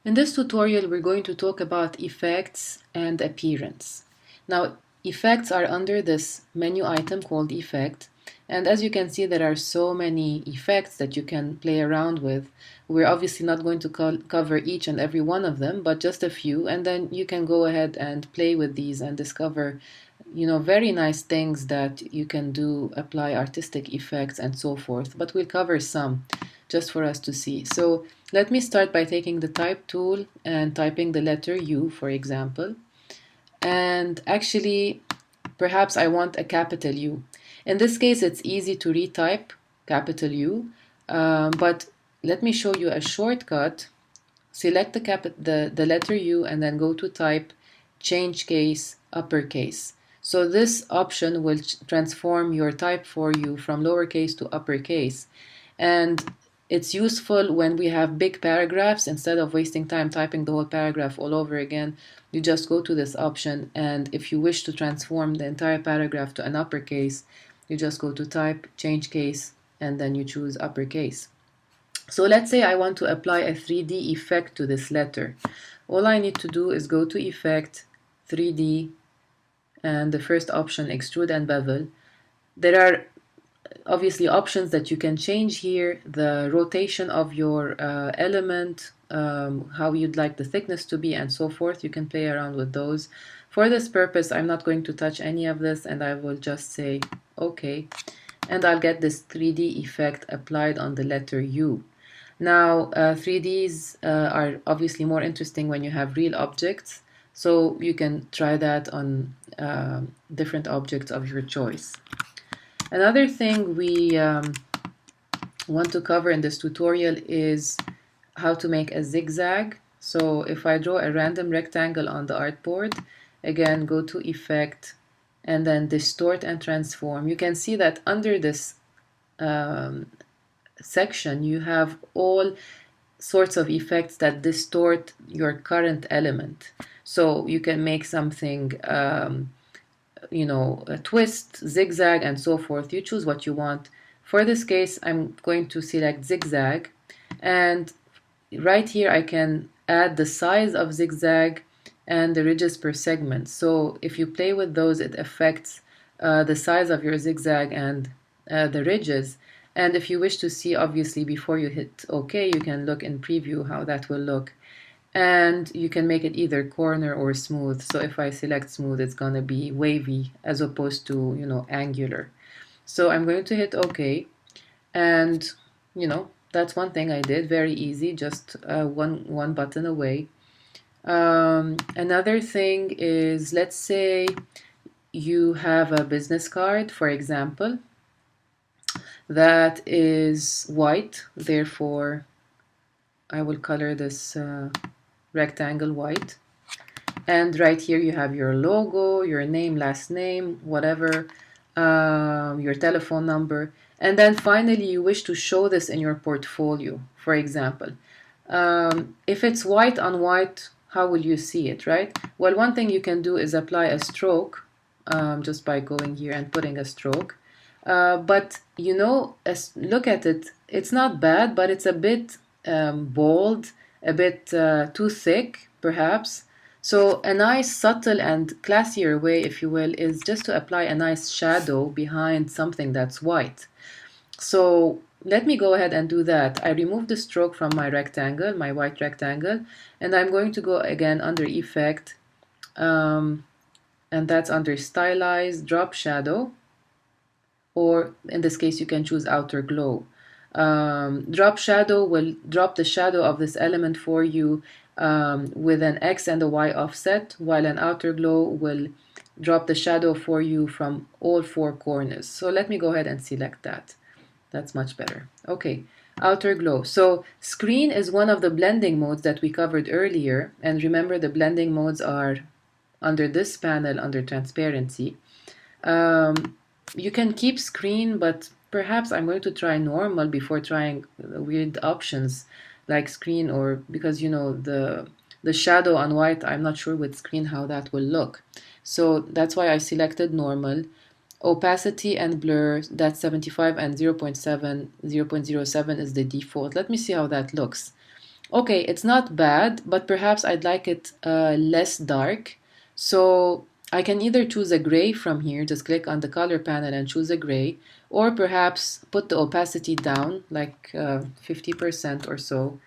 In this tutorial, we're going to talk about effects and appearance. Now, effects are under this menu item called effect, and as you can see, there are so many effects that you can play around with. We're obviously not going to cover each and every one of them, but just a few, and then you can go ahead and play with these and discover very nice things that you can do, apply artistic effects and so forth, but we'll cover some just for us to see. So let me start by taking the type tool and typing the letter U, for example. And actually, perhaps I want a capital U. In this case, it's easy to retype capital U, but let me show you a shortcut. Select the letter U and then go to type, change case, uppercase. So this option will transform your type for you from lowercase to uppercase. And it's useful when we have big paragraphs. Instead of wasting time typing the whole paragraph all over again, you just go to this option, and if you wish to transform the entire paragraph to an uppercase, you just go to type, change case, and then you choose uppercase. So let's say I want to apply a 3D effect to this letter. All I need to do is go to Effect, 3D, and the first option, Extrude and Bevel. There are obviously options that you can change here, the rotation of your element, how you'd like the thickness to be, and so forth. You can play around with those. For this purpose, I'm not going to touch any of this, and I will just say OK, and I'll get this 3D effect applied on the letter U. Now, 3Ds are obviously more interesting when you have real objects, so you can try that on different objects of your choice. Another thing we want to cover in this tutorial is how to make a zigzag. So if I draw a random rectangle on the artboard, again, go to Effect, and then Distort and Transform. You can see that under this section, you have all sorts of effects that distort your current element. So you can make something, a twist, zigzag, and so forth. You choose what you want. For this case, I'm going to select zigzag, and right here I can add the size of zigzag and the ridges per segment. So if you play with those, it affects the size of your zigzag and the ridges. And if you wish to see, obviously, before you hit OK, you can look in preview how that will look. And you can make it either corner or smooth. So if I select smooth, it's going to be wavy as opposed to, angular. So I'm going to hit OK. And, that's one thing I did. Very easy, just one button away. Another thing is, let's say you have a business card, for example, that is white. Therefore, I will color this rectangle white. And right here you have your logo, your name, last name, whatever, your telephone number. And then finally you wish to show this in your portfolio, for example. If it's white on white, how will you see it, right? Well, one thing you can do is apply a stroke just by going here and putting a stroke. But look at it, it's not bad, but it's a bit bold, a bit too thick, perhaps. So a nice, subtle, and classier way, if you will, is just to apply a nice shadow behind something that's white. So let me go ahead and do that. I remove the stroke from my rectangle, my white rectangle, and I'm going to go again under Effect, and that's under Stylize, Drop Shadow, or in this case you can choose Outer Glow. Drop Shadow will drop the shadow of this element for you with an X and a Y offset, while an Outer Glow will drop the shadow for you from all four corners. So let me go ahead and select that. That's much better. Okay, Outer Glow. So Screen is one of the blending modes that we covered earlier, and remember the blending modes are under this panel under Transparency. You can keep Screen, but perhaps I'm going to try normal before trying weird options like Screen, or because the shadow on white, I'm not sure with Screen how that will look. So that's why I selected normal. Opacity and blur, that's 75, and 0.7 is the default. Let me see how that looks. Okay, it's not bad, but perhaps I'd like it less dark. So I can either choose a gray from here, just click on the color panel and choose a gray, or perhaps put the opacity down, like 50% or so,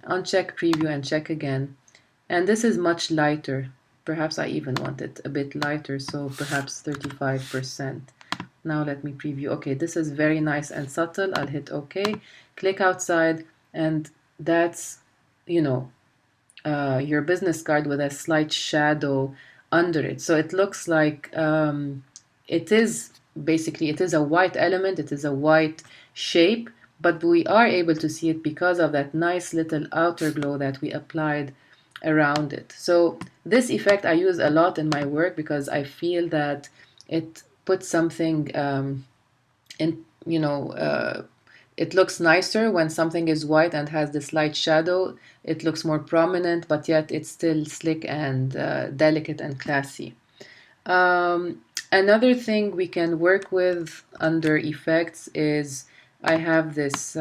uncheck preview and check again. And this is much lighter. Perhaps I even want it a bit lighter, so perhaps 35%. Now let me preview. Okay, this is very nice and subtle. I'll hit OK, click outside, and that's, you know, your business card with a slight shadow under it. So it looks like it is basically, it is a white element, it is a white shape, but we are able to see it because of that nice little outer glow that we applied around it. So this effect I use a lot in my work because I feel that it puts something in, it looks nicer when something is white and has this light shadow. It looks more prominent, but yet it's still slick and delicate and classy. Another thing we can work with under effects is I have this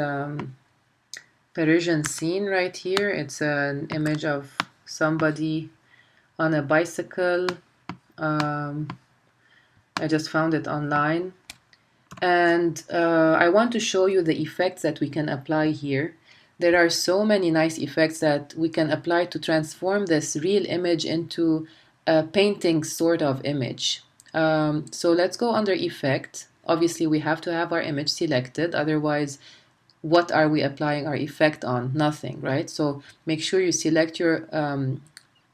Parisian scene right here. It's an image of somebody on a bicycle. I just found it online. And I want to show you the effects that we can apply here. There are so many nice effects that we can apply to transform this real image into a painting sort of image. So let's go under Effect. Obviously, we have to have our image selected, otherwise, what are we applying our effect on? Nothing, right? So make sure you select your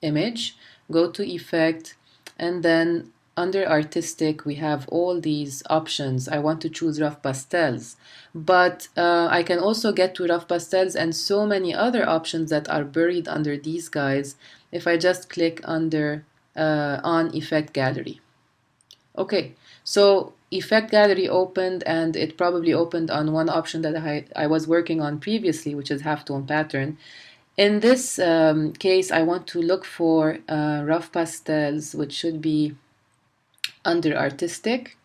image, go to Effect, and then under Artistic, we have all these options. I want to choose rough pastels, but I can also get to rough pastels and so many other options that are buried under these guys if I just click under on Effect Gallery. Okay, so Effect Gallery opened, and it probably opened on one option that I was working on previously, which is halftone pattern. In this case, I want to look for rough pastels, which should be under Artistic.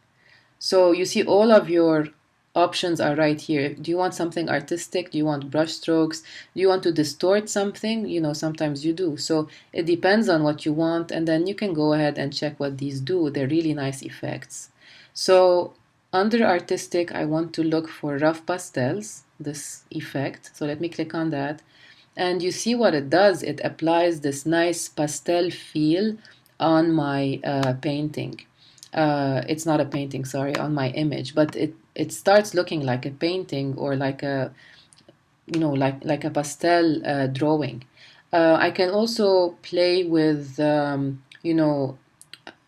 So you see all of your options are right here. Do you want something artistic? Do you want brush strokes? Do you want to distort something? You know, sometimes you do. So it depends on what you want, and then you can go ahead and check what these do. They're really nice effects. So under Artistic, I want to look for rough pastels, this effect. So let me click on that. And you see what it does. It applies this nice pastel feel on my painting. It's not a painting, sorry, on my image, but it starts looking like a painting or like a, like a pastel drawing. I can also play with,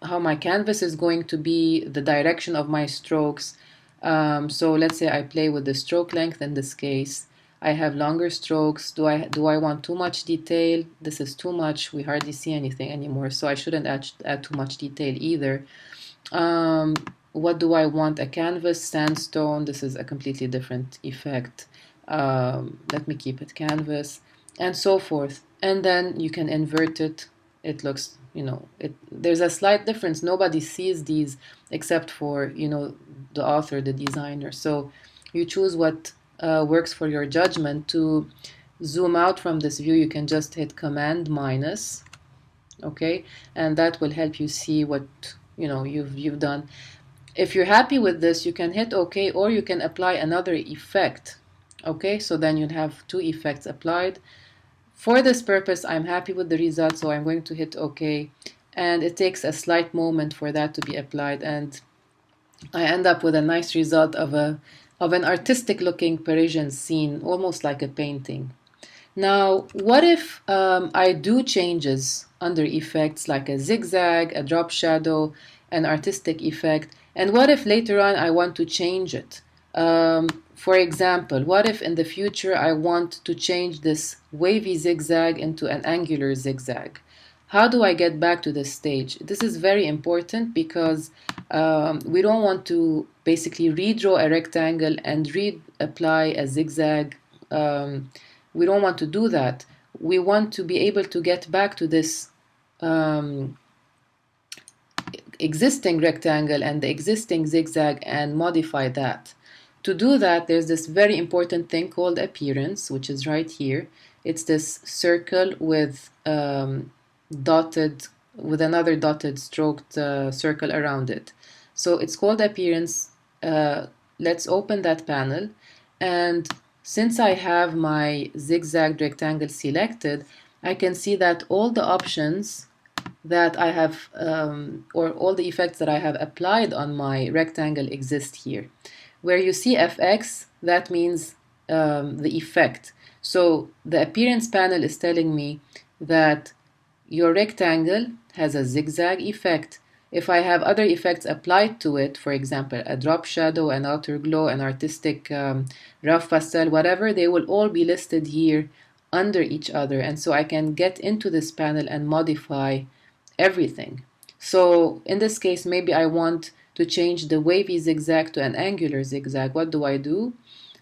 how my canvas is going to be, the direction of my strokes. So let's say I play with the stroke length in this case. I have longer strokes. Do I want too much detail? This is too much. We hardly see anything anymore, so I shouldn't add too much detail either. What do I want? A canvas, sandstone. This is a completely different effect. Let me keep it canvas, and so forth. And then you can invert it. It looks, there's a slight difference. Nobody sees these except for, the author, the designer. So you choose what works for your judgment. To zoom out from this view, you can just hit Command minus, okay, and that will help you see what you've done. If you're happy with this, you can hit OK, or you can apply another effect. Okay, so then you'll have two effects applied. For this purpose, I'm happy with the result, so I'm going to hit OK, and it takes a slight moment for that to be applied, and I end up with a nice result of an artistic looking Parisian scene, almost like a painting. Now, what if I do changes under effects like a zigzag, a drop shadow, an artistic effect, and what if later on I want to change it? For example, what if in the future I want to change this wavy zigzag into an angular zigzag? How do I get back to this stage? This is very important because we don't want to basically redraw a rectangle and reapply a zigzag. We don't want to do that. We want to be able to get back to this existing rectangle and the existing zigzag and modify that. To do that, there's this very important thing called appearance, which is right here. It's this circle with with another dotted stroked circle around it. So it's called appearance. Let's open that panel. And since I have my zigzag rectangle selected, I can see that all the options that I have, or all the effects that I have applied on my rectangle exist here. Where you see FX, that means the effect. So the appearance panel is telling me that your rectangle has a zigzag effect. If I have other effects applied to it, for example, a drop shadow, an outer glow, an artistic rough pastel, whatever, they will all be listed here under each other. And so I can get into this panel and modify everything. So in this case, maybe I want to change the wavy zigzag to an angular zigzag. What do?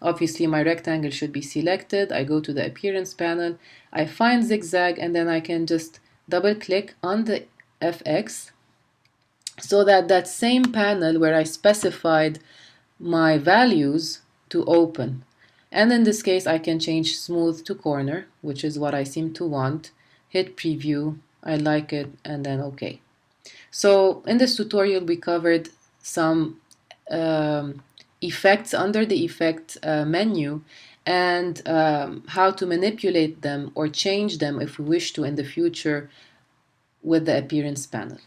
Obviously, my rectangle should be selected. I go to the appearance panel, I find zigzag, and then I can just double click on the FX so that that same panel where I specified my values to open. And in this case, I can change smooth to corner, which is what I seem to want. Hit preview, I like it, and then OK. So in this tutorial, we covered some effects under the effect menu and how to manipulate them or change them if we wish to in the future with the appearance panel.